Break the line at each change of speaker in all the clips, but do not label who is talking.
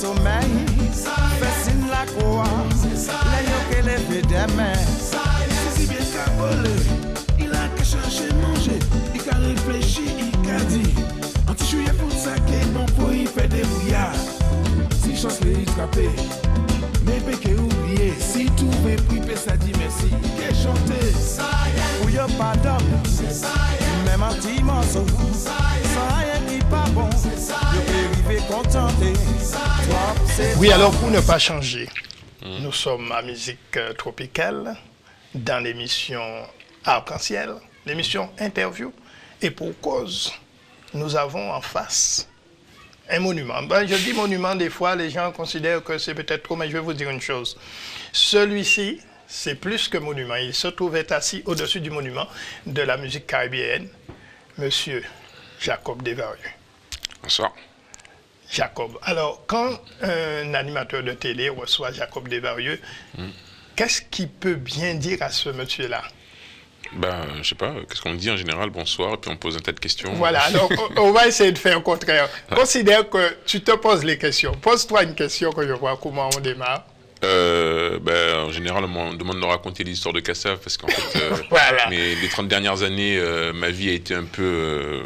sommeil, fascine la croix, les que les fait des mains.
Si bien qu'à voler, il a qu'à chercher manger, il a réfléchi, il a dit. Anti-chouille pour ça que non pour y faire des bouillards. Si chance les attraper, mais péché oublié, si tout veut priper ça dit merci, qu'est chanter.
Ou y'a pas d'homme, même un petit morceau, ça rien qui pas bon, je peux arriver contenté.
Oui, alors pour ne pas changer, nous sommes à musique tropicale dans l'émission Arc-en-Ciel, l'émission Interview, et pour cause, nous avons en face un monument. Ben, je dis monument, des fois, les gens considèrent que c'est peut-être trop, mais je vais vous dire une chose. Celui-ci, c'est plus que monument. Il se trouvait assis au-dessus du monument de la musique caribéenne, Monsieur Jacob Desvarieux.
Bonsoir.
Jacob. Alors, quand un animateur de télé reçoit Jacob Desvarieux, qu'est-ce qu'il peut bien dire à ce monsieur-là?
Ben, je sais pas, qu'est-ce qu'on dit en général, bonsoir, et puis on pose un tas de questions.
Voilà, alors on va essayer de faire le contraire. Considère que tu te poses les questions. Pose-toi une question que je vois comment on démarre.
Ben, en général, on me demande de raconter l'histoire de Kassav, parce qu'en fait,
voilà.
les 30 dernières années, ma vie a été un peu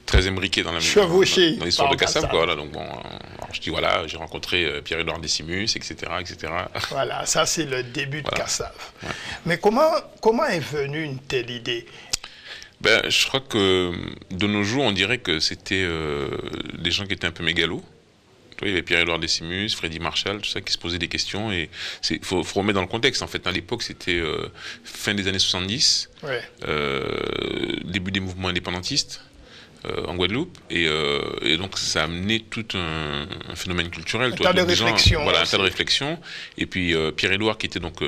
très imbriquée dans l'histoire de Kassav, quoi. Voilà, donc bon, alors je dis voilà, j'ai rencontré Pierre-Édouard Décimus, etc., etc.
Voilà, ça c'est le début de Kassav.
Ouais.
Mais comment est venue une telle idée?
Ben, je crois que de nos jours, on dirait que c'était des gens qui étaient un peu mégalos. Il y avait Pierre-Édouard Décimus, Freddy Marshall, tout ça, qui se posaient des questions. Et il faut remettre dans le contexte. En fait, à l'époque, c'était fin des années 70,
ouais.
Début des mouvements indépendantistes en Guadeloupe. Et donc, ça a amené tout un phénomène culturel.
Un tas de réflexion.
Voilà, un tas de réflexion. Et puis, Pierre-Édouard, qui était donc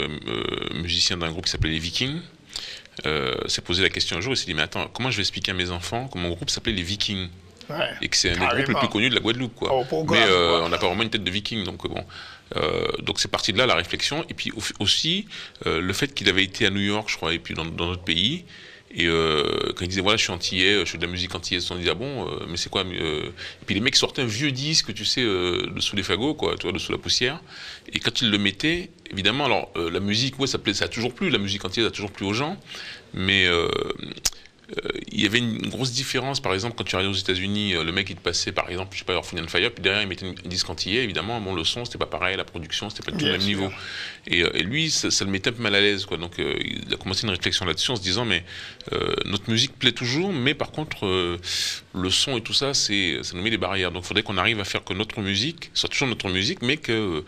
musicien d'un groupe qui s'appelait les Vikings, s'est posé la question un jour. Il s'est dit, mais attends, comment je vais expliquer à mes enfants que mon groupe s'appelait les Vikings?
Ouais,
et que c'est un des groupes les plus connus de la Guadeloupe, quoi. Mais on n'a pas vraiment une tête de viking, donc bon. Donc c'est parti de là la réflexion. Et puis aussi le fait qu'il avait été à New York, je crois, et puis dans notre pays. Et quand il disait voilà, je suis antillais, je fais de la musique antillaise, on disait ah bon, mais c'est quoi Et puis les mecs sortaient un vieux disque, tu sais, dessous les fagots, quoi, tu vois, dessous la poussière. Et quand ils le mettaient, évidemment, alors la musique, ouais, ça a toujours plu, la musique antillaise a toujours plu aux gens, mais il y avait une grosse différence, par exemple, quand tu arrivais aux États-Unis, le mec il te passait, par exemple, je sais pas, Earth, Wind & Fire, puis derrière il mettait un disque antillais, évidemment, bon, le son c'était pas pareil, la production c'était pas du tout le même niveau. Et lui, ça le mettait un peu mal à l'aise, quoi. Donc il a commencé une réflexion là-dessus en se disant, mais notre musique plaît toujours, mais par contre, le son et tout ça, ça nous met des barrières. Donc il faudrait qu'on arrive à faire que notre musique soit toujours notre musique, mais qu'elle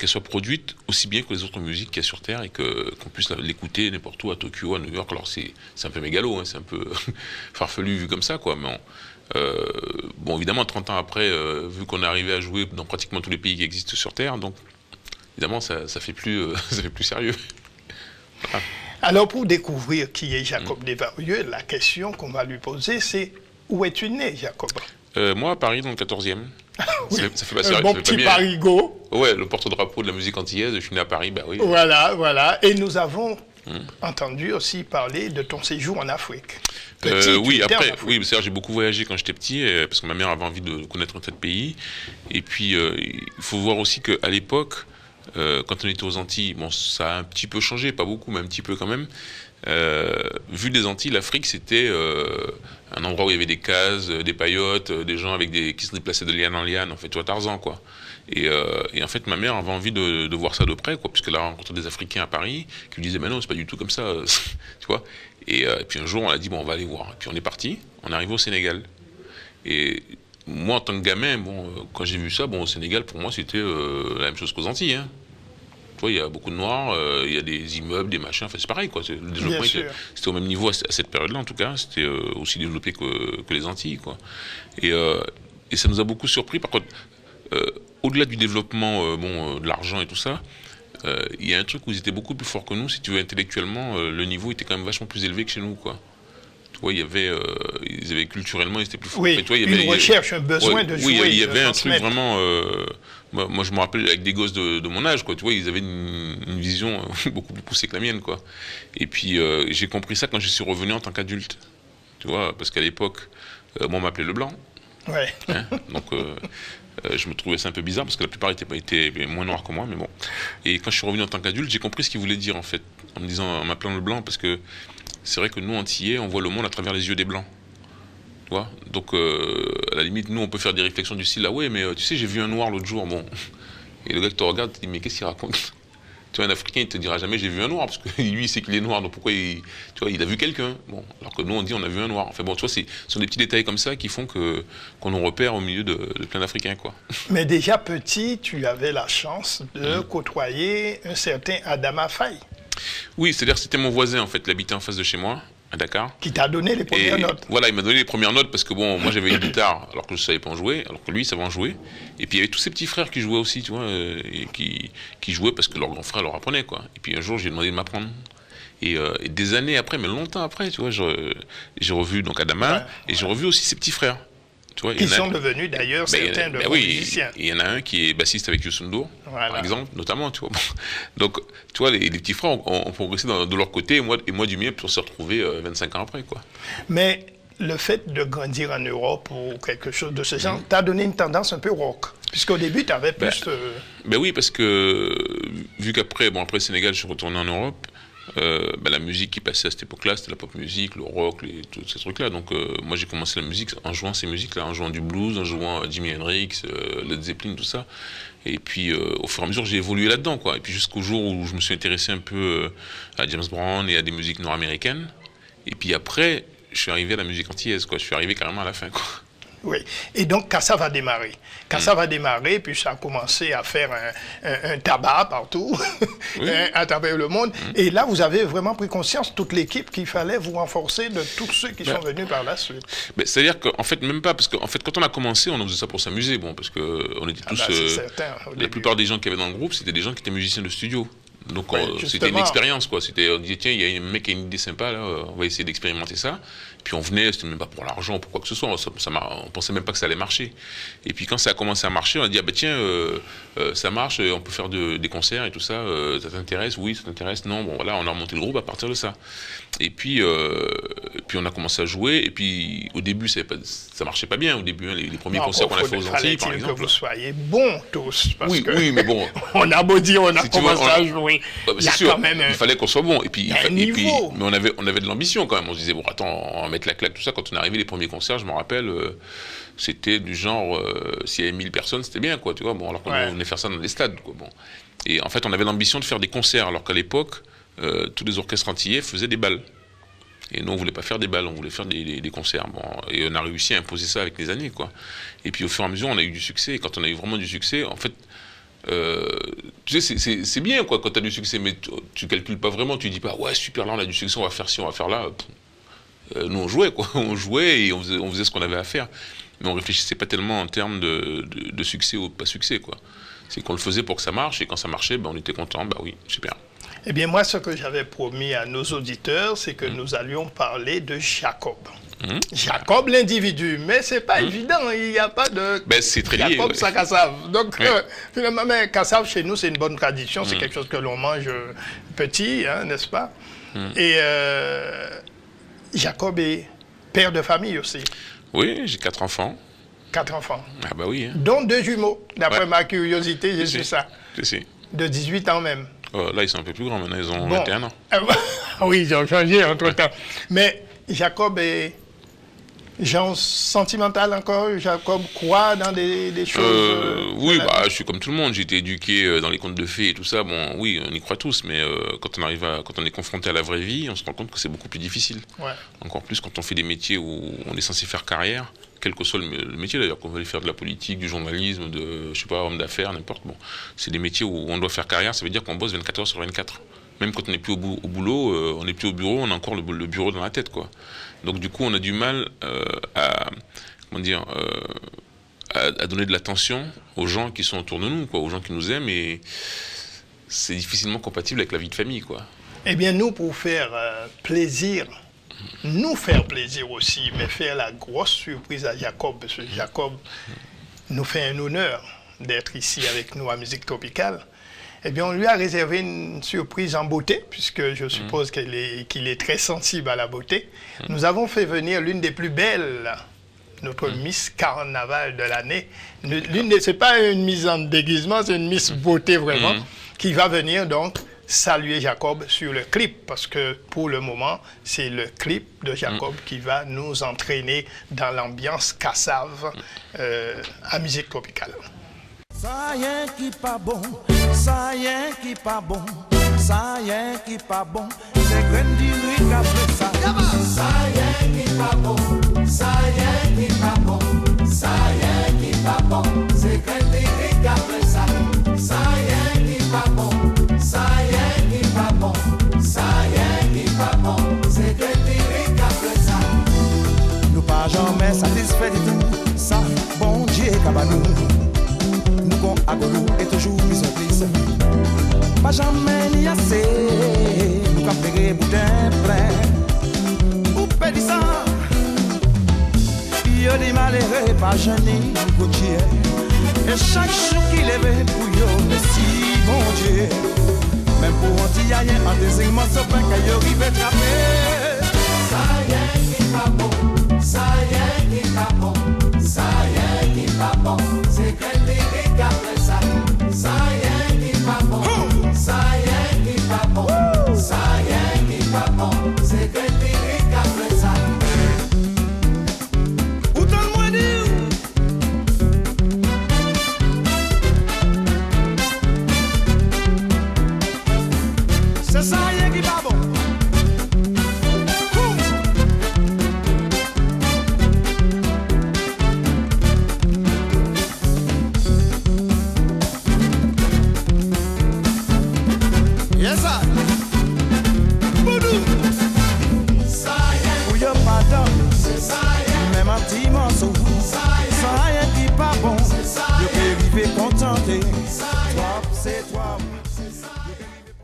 soit produite aussi bien que les autres musiques qu'il y a sur Terre et qu'on puisse l'écouter n'importe où, à Tokyo, à New York. Alors c'est un peu mégalo, hein, c'est un peu farfelu vu comme ça, quoi. Mais bon, évidemment, 30 ans après, vu qu'on est arrivé à jouer dans pratiquement tous les pays qui existent sur Terre, donc évidemment, ça fait plus sérieux. Voilà.
Alors, pour découvrir qui est Jacob Desvarieux, la question qu'on va lui poser, c'est où es-tu né, Jacob?
Moi, à Paris, dans le 14e.
Oui.
Ça fait pas
bon petit Parigot.
Ouais, le porte-drapeau de la musique antillaise, je suis né à Paris, bah oui.
Voilà. Et nous avons entendu aussi parler de ton séjour en Afrique.
Oui, après, j'ai beaucoup voyagé quand j'étais petit, parce que ma mère avait envie de connaître un tas de pays. Et puis, il faut voir aussi qu'à l'époque, quand on était aux Antilles, bon, ça a un petit peu changé, pas beaucoup, mais un petit peu quand même. Vu des Antilles, l'Afrique, c'était un endroit où il y avait des cases, des paillotes, des gens qui se déplaçaient de liane en liane, en fait, tu vois, Tarzan, quoi. Et en fait, ma mère avait envie de voir ça de près, quoi, puisqu'elle a rencontré des Africains à Paris qui lui disaient, mais non, c'est pas du tout comme ça, tu vois. Et puis un jour, on a dit, bon, on va aller voir. Et puis on est parti, on est arrivé au Sénégal. Et moi, en tant que gamin, bon, quand j'ai vu ça, bon, au Sénégal, pour moi, c'était la même chose qu'aux Antilles, hein. Tu vois, il y a beaucoup de noirs, il y a des immeubles, des machins, enfin c'est pareil, quoi. Le développement c'était au même niveau à cette période-là, en tout cas. C'était aussi développé que les Antilles, quoi. Et ça nous a beaucoup surpris. Par contre, au-delà du développement, de l'argent et tout ça, il y a un truc où ils étaient beaucoup plus forts que nous. Si tu veux, intellectuellement, le niveau était quand même vachement plus élevé que chez nous, quoi. Tu vois, ils avaient culturellement, ils étaient plus forts.
Oui,
toi,
une recherche, un besoin de jouer.
Oui, il y avait un truc vraiment. Moi, je me rappelle avec des gosses de mon âge, quoi. Tu vois, ils avaient une vision beaucoup plus poussée que la mienne, quoi. Et puis, j'ai compris ça quand je suis revenu en tant qu'adulte. Tu vois, parce qu'à l'époque, moi, on m'appelait Leblanc.
Ouais.
Hein, donc, je me trouvais ça un peu bizarre parce que la plupart étaient moins noirs que moi, mais bon. Et quand je suis revenu en tant qu'adulte, j'ai compris ce qu'il voulait dire en fait, en m'appelant le blanc, parce que c'est vrai que nous, Antillais, on voit le monde à travers les yeux des blancs. Tu vois ? Donc, à la limite, nous, on peut faire des réflexions du style, là, ouais, mais tu sais, j'ai vu un noir l'autre jour, bon. Et le gars qui te regarde, te dit, mais qu'est-ce qu'il raconte ? Tu vois, un Africain, il te dira jamais, j'ai vu un noir, parce que lui, il sait qu'il est noir, donc pourquoi tu vois, il a vu quelqu'un. Bon, alors que nous, on dit, on a vu un noir. Enfin bon, tu vois, ce sont des petits détails comme ça qui font qu'on nous repère au milieu de plein d'Africains, quoi.
Mais déjà petit, tu avais la chance de côtoyer un certain Adama Faye.
Oui, c'est-à-dire que c'était mon voisin, en fait, il habitait en face de chez moi, à Dakar.
Qui t'a donné les premières notes.
Voilà, il m'a donné les premières notes parce que bon, moi j'avais une guitare alors que je ne savais pas en jouer, alors que lui il savait en jouer. Et puis il y avait tous ses petits frères qui jouaient aussi, tu vois, et qui jouaient parce que leur grand frère leur apprenait, quoi. Et puis un jour j'ai demandé de m'apprendre. Et des années après, mais longtemps après, tu vois, j'ai revu donc Adama et j'ai revu aussi ses petits frères. Tu vois,
qui sont devenus d'ailleurs certains de bons musiciens.
Il y en a un qui est bassiste avec Youssou N'Dour, par exemple, notamment, tu vois. Donc, tu vois, les petits frères ont progressé de leur côté, et moi du mien, pour se retrouver 25 ans après, quoi.
Mais le fait de grandir en Europe ou quelque chose de ce genre t'a donné une tendance un peu rock, puisqu'au début, tu avais plus...
Ben oui, parce que, vu qu'après, après Sénégal, je suis retourné en Europe, la musique qui passait à cette époque-là, c'était la pop musique, le rock, tous ces trucs-là. Donc moi j'ai commencé la musique en jouant ces musiques-là, en jouant du blues, en jouant Jimi Hendrix, Led Zeppelin, tout ça. Et puis au fur et à mesure j'ai évolué là-dedans, quoi. Et puis jusqu'au jour où je me suis intéressé un peu à James Brown et à des musiques nord-américaines. Et puis après, je suis arrivé à la musique antillaise, quoi. Je suis arrivé carrément à la fin, quoi.
Oui, et donc quand ça va démarrer, puis ça a commencé à faire un tabac partout, à travers le monde, et là vous avez vraiment pris conscience, toute l'équipe, qu'il fallait vous renforcer de tous ceux qui sont venus par la suite.
C'est-à-dire qu'en fait, même pas, parce qu'en fait quand on a commencé, on faisait ça pour s'amuser, bon, parce qu'on était tous, la plupart des gens qui avaient dans le groupe, c'était des gens qui étaient musiciens de studio. Donc c'était une expérience, quoi. On disait tiens, il y a un mec qui a une idée sympa là, on va essayer d'expérimenter ça. Puis on venait, c'était même pas pour l'argent, pour quoi que ce soit, on pensait même pas que ça allait marcher. Et puis quand ça a commencé à marcher, on a dit tiens, ça marche, on peut faire des concerts et tout ça, ça t'intéresse? Oui, ça t'intéresse? Non, bon voilà, on a remonté le groupe à partir de ça. Et puis on a commencé à jouer, et puis au début ça marchait pas bien, au début, hein, les premiers concerts qu'on a fait aux Antilles, par exemple.
Que vous soyez bons tous, parce que
oui, mais bon.
On a beau dire, on a commencé à jouer.
C'est sûr, il fallait qu'on soit bon, et puis mais on avait de l'ambition quand même. On se disait bon, attends, on va mettre la claque, tout ça. Quand on est arrivé les premiers concerts, je me rappelle, c'était du genre s'il y avait 1000 personnes, c'était bien, quoi, tu vois. Bon, alors qu'on venait faire ça dans des stades, quoi. Bon. Et en fait, on avait l'ambition de faire des concerts, alors qu'à l'époque, tous les orchestres antillais faisaient des balles. Et nous, on voulait pas faire des balles, on voulait faire des concerts. Bon, et on a réussi à imposer ça avec les années, quoi. Et puis au fur et à mesure, on a eu du succès. Et quand on a eu vraiment du succès, en fait, tu sais, c'est bien, quoi, quand tu as du succès, mais tu calcules pas vraiment. Tu dis pas, ouais, super, là, on a du succès, on va faire ci, on va faire là. Nous, on jouait, quoi. On jouait et on faisait ce qu'on avait à faire. Mais on réfléchissait pas tellement en termes de succès ou pas succès, quoi. C'est qu'on le faisait pour que ça marche, et quand ça marchait, on était content, oui, super.
Eh bien, moi, ce que j'avais promis à nos auditeurs, c'est que nous allions parler de Jacob. Jacob, l'individu, mais c'est pas évident, il n'y a pas de
c'est très lié,
Jacob sans Kassav. Donc, finalement, mais Kassav, chez nous, c'est une bonne tradition, c'est quelque chose que l'on mange petit, hein, n'est-ce pas? Et Jacob est père de famille aussi.
Oui, j'ai 4 enfants.
4 enfants.
Ah bah oui. Hein.
Dont 2 jumeaux. D'après ma curiosité, j'ai su ça. De 18 ans même.
Là, ils sont un peu plus grands maintenant, ils ont 21 ans.
Oui, ils ont changé entre-temps. Mais Jacob est genre sentimental encore. Jacob croit dans des choses...
oui, je suis comme tout le monde. J'ai été éduqué dans les contes de fées et tout ça. Bon, oui, on y croit tous, mais quand on est confronté à la vraie vie, on se rend compte que c'est beaucoup plus difficile. Ouais. Encore plus quand on fait des métiers où on est censé faire carrière, quel que soit le métier d'ailleurs, qu'on veuille faire de la politique, du journalisme, homme d'affaires, n'importe. Bon, c'est des métiers où on doit faire carrière, ça veut dire qu'on bosse 24 heures sur 24. Même quand on n'est plus au boulot, on n'est plus au bureau, on a encore le bureau dans la tête, quoi. Donc du coup, on a du mal à donner de l'attention aux gens qui sont autour de nous, quoi, aux gens qui nous aiment, et c'est difficilement compatible avec la vie de famille, quoi.
Eh bien, nous, pour faire plaisir, nous faire plaisir aussi, mais faire la grosse surprise à Jacob, parce que Jacob nous fait un honneur d'être ici avec nous à Musique Tropicale. Eh bien, on lui a réservé une surprise en beauté, puisque je suppose qu'il est très sensible à la beauté. Nous avons fait venir l'une des plus belles notre Miss Carnaval de l'année. Ce n'est pas une mise en déguisement, c'est une Miss Beauté vraiment, qui va venir donc saluer Jacob sur le clip, parce que pour le moment, c'est le clip de Jacob qui va nous entraîner dans l'ambiance cassave à musique tropicale.
Ça y est qui pas bon, ça y est qui pas bon, ça y est qui pas bon, c'est graine d'huile qui a fait ça. Ça y est qui pas bon, ça y est qui pas bon, ça y est qui pas bon, c'est graine d'huile qui a fait ça. Ça y est qui pas bon, ça y est qui pas bon, ça y est qui pas bon, c'est graine d'huile qui a fait ça. Nous pas jamais satisfaits de tout ça, bon Dieu cabanou. À Golou est toujours plus en plus. Pas jamais ni assez. Nous qu'à faire boudin plein. Ou pédi ça. Yo des malheureux pas gêné Gauthier. Et chaque jour qu'il lève pour yo merci bon Dieu. Même pour un petit aïe en désirement ce pain qu'il arrive à trapper. Ça y est qui pas bon. Ça y est qui pas bon. Ça y est qui pas bon. C'est qu'elle lyrique après ça. Ça y est qui pas bon. Ça y est qui pas bon. Ça y est qui pas bon. C'est qu'elle lyrique après ça. Où t'en moi dire? C'est ça y est qui pas bon. Yes, sir. Boudou. Ça y est. Où y'a pas d'homme. C'est ça y est. Même un petit morceau. Ça y est qui pas bon. C'est ça y est. Je peux vivre contenté. Ça y est. C'est toi. C'est ça y est.